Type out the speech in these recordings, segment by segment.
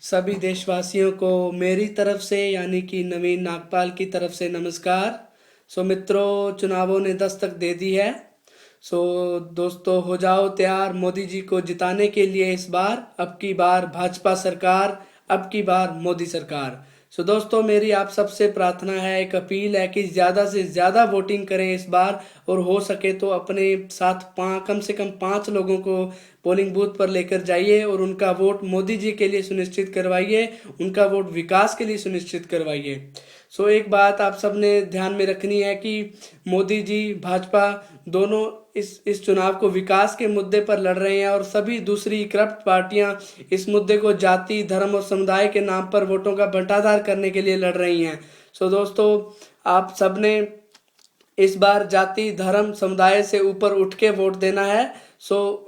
सभी देशवासियों को मेरी तरफ से यानी कि नवीन नागपाल की तरफ से नमस्कार। मित्रों, चुनावों ने दस्तक दे दी है। दोस्तों, हो जाओ तैयार मोदी जी को जिताने के लिए। इस बार, अब की बार भाजपा सरकार, अब की बार मोदी सरकार। दोस्तों, मेरी आप सबसे प्रार्थना है, एक अपील है कि ज़्यादा से ज़्यादा वोटिंग करें इस बार, और हो सके तो अपने साथ कम से कम 5 लोगों को पोलिंग बूथ पर लेकर जाइए और उनका वोट मोदी जी के लिए सुनिश्चित करवाइए, उनका वोट विकास के लिए सुनिश्चित करवाइए। एक बात आप सबने ध्यान में रखनी है कि मोदी जी, भाजपा दोनों इस चुनाव को विकास के मुद्दे पर लड़ रहे हैं, और सभी दूसरी करप्ट पार्टियां इस मुद्दे को जाति, धर्म और समुदाय के नाम पर वोटों का बंटाधार करने के लिए लड़ रही हैं। दोस्तों, आप सबने इस बार जाति, धर्म, समुदाय से ऊपर उठ के वोट देना है।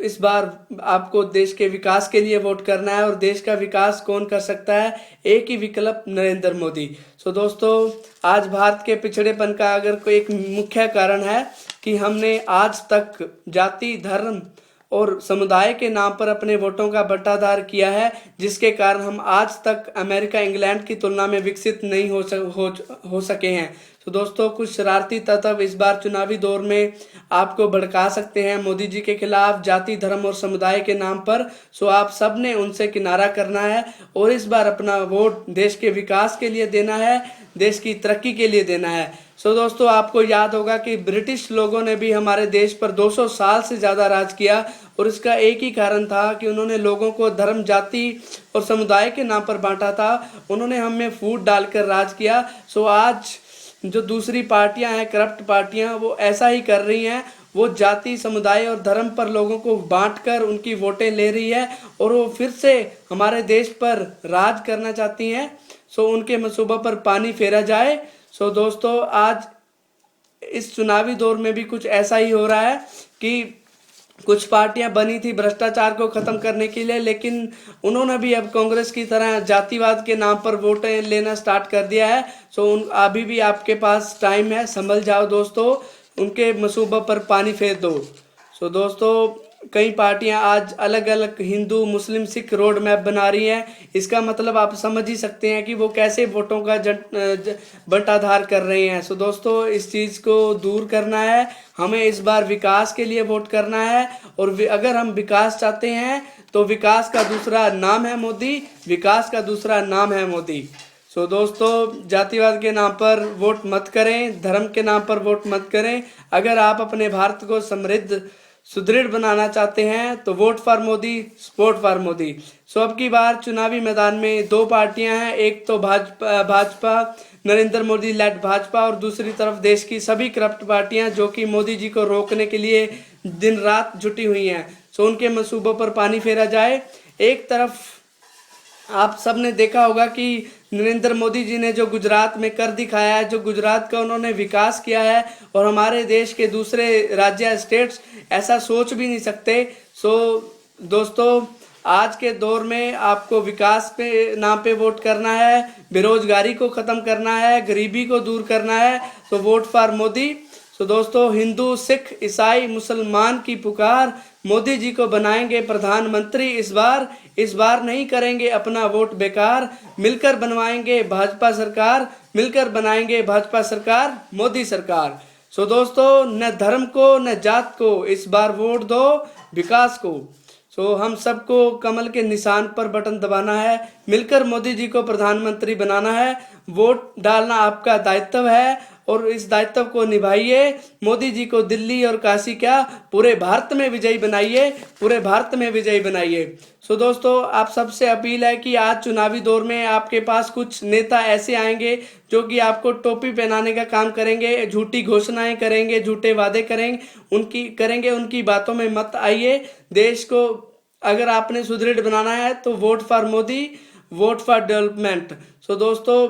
इस बार आपको देश के विकास के लिए वोट करना है, और देश का विकास कौन कर सकता है? एक ही विकल्प, नरेंद्र मोदी। दोस्तों, आज भारत के पिछड़ेपन का अगर कोई एक मुख्य कारण है कि हमने आज तक जाति, धर्म और समुदाय के नाम पर अपने वोटों का बंटाधार किया है, जिसके कारण हम आज तक अमेरिका, इंग्लैंड की तुलना में विकसित नहीं हो सके हैं। दोस्तों, कुछ शरारती तत्व इस बार चुनावी दौर में आपको भड़का सकते हैं मोदी जी के खिलाफ, जाति, धर्म और समुदाय के नाम पर। आप सब ने उनसे किनारा करना है और इस बार अपना वोट देश के विकास के लिए देना है, देश की तरक्की के लिए देना है। दोस्तों, आपको याद होगा कि ब्रिटिश लोगों ने भी हमारे देश पर 200 साल से ज़्यादा राज किया, और इसका एक ही कारण था कि उन्होंने लोगों को धर्म, जाति और समुदाय के नाम पर बांटा था। उन्होंने हमें फूट डालकर राज किया। आज जो दूसरी पार्टियां हैं, करप्ट पार्टियां, वो ऐसा ही कर रही हैं। वो जाति, समुदाय और धर्म पर लोगों को बांटकर उनकी वोटें ले रही है, और वो फिर से हमारे देश पर राज करना चाहती हैं। उनके मंसूबों पर पानी फेरा जाए। दोस्तों, आज इस चुनावी दौर में भी कुछ ऐसा ही हो रहा है कि कुछ पार्टियां बनी थी भ्रष्टाचार को खत्म करने के लिए, लेकिन उन्होंने भी अब कांग्रेस की तरह जातिवाद के नाम पर वोटें लेना स्टार्ट कर दिया है। अभी भी आपके पास टाइम है, संभल जाओ दोस्तों, उनके मंसूबों पर पानी फेर दो। दोस्तों, कई पार्टियां आज अलग अलग हिंदू, मुस्लिम, सिख रोड मैप बना रही हैं। इसका मतलब आप समझ ही सकते हैं कि वो कैसे वोटों का बंटाधार कर रहे हैं। दोस्तों, इस चीज़ को दूर करना है। हमें इस बार विकास के लिए वोट करना है, और अगर हम विकास चाहते हैं तो विकास का दूसरा नाम है मोदी, विकास का दूसरा नाम है मोदी। दोस्तों, जातिवाद के नाम पर वोट मत करें, धर्म के नाम पर वोट मत करें। अगर आप अपने भारत को समृद्ध, सुदृढ़ बनाना चाहते हैं तो vote for Modi, support for Modi. अब की बार चुनावी मैदान में 2 पार्टियां हैं, एक तो भाजपा, नरेंद्र मोदी लेड भाजपा, और दूसरी तरफ देश की सभी करप्ट पार्टियां जो कि मोदी जी को रोकने के लिए दिन रात जुटी हुई हैं। उनके मंसूबों पर पानी फेरा जाए। एक तरफ आप सब ने देखा होगा कि नरेंद्र मोदी जी ने जो गुजरात में कर दिखाया है, जो गुजरात का उन्होंने विकास किया है, और हमारे देश के दूसरे राज्य, स्टेट्स ऐसा सोच भी नहीं सकते। दोस्तों, आज के दौर में आपको विकास पे नाम पे वोट करना है, बेरोजगारी को ख़त्म करना है, गरीबी को दूर करना है, तो वोट फॉर मोदी। दोस्तों, हिंदू, सिख, ईसाई, मुसलमान की पुकार, मोदी जी को बनाएंगे प्रधानमंत्री इस बार नहीं करेंगे अपना वोट बेकार। मिलकर बनवाएंगे भाजपा सरकार, मिलकर बनाएंगे भाजपा सरकार, मोदी सरकार। दोस्तों, न धर्म को न जात को इस बार वोट दो, विकास को। हम सबको कमल के निशान पर बटन दबाना है, मिलकर मोदी जी को प्रधानमंत्री बनाना है। वोट डालना आपका दायित्व है, और इस दायित्व को निभाइए। मोदी जी को दिल्ली और काशी, क्या पूरे भारत में विजयी बनाइए, पूरे भारत में विजयी बनाइए। दोस्तों, आप सबसे अपील है कि आज चुनावी दौर में आपके पास कुछ नेता ऐसे आएंगे जो कि आपको टोपी पहनाने का काम करेंगे, झूठी घोषणाएं करेंगे, झूठे वादे करेंगे, उनकी बातों में मत आइए। देश को अगर आपने सुदृढ़ बनाना है तो vote for Modi, vote for development. दोस्तों,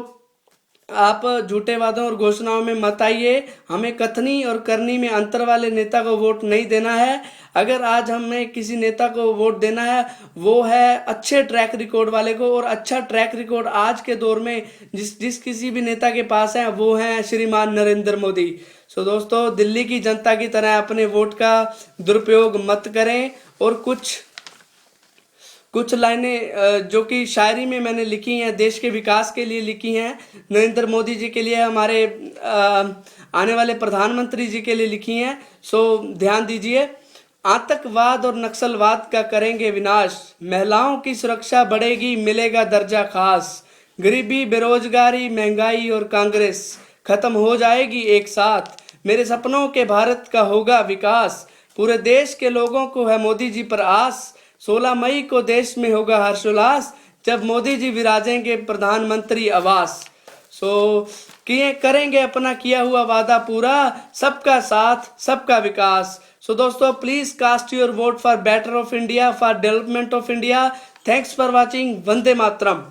आप झूठे वादों और घोषणाओं में मत आइए। हमें कथनी और करनी में अंतर वाले नेता को वोट नहीं देना है। अगर आज हमें किसी नेता को वोट देना है, वो है अच्छे ट्रैक रिकॉर्ड वाले को, और अच्छा ट्रैक रिकॉर्ड आज के दौर में जिस किसी भी नेता के पास है, वो है श्रीमान नरेंद्र मोदी। दोस्तों, दिल्ली की जनता की तरह अपने वोट का दुरुपयोग मत करें, और कुछ लाइनें जो कि शायरी में मैंने लिखी हैं, देश के विकास के लिए लिखी हैं, नरेंद्र मोदी जी के लिए, हमारे आने वाले प्रधानमंत्री जी के लिए लिखी हैं। सो ध्यान दीजिए। आतंकवाद और नक्सलवाद का करेंगे विनाश, महिलाओं की सुरक्षा बढ़ेगी, मिलेगा दर्जा खास, गरीबी, बेरोजगारी, महंगाई और कांग्रेस खत्म हो जाएगी एक साथ, मेरे सपनों के भारत का होगा विकास, पूरे देश के लोगों को है मोदी जी पर आस, 16 मई को देश में होगा हर्षोल्लास, जब मोदी जी विराजेंगे प्रधानमंत्री आवास। सो किए करेंगे अपना किया हुआ वादा पूरा, सबका साथ सबका विकास। सो दोस्तों, please cast your vote for better of India, for development of India. Thanks for watching. वंदे मातरम।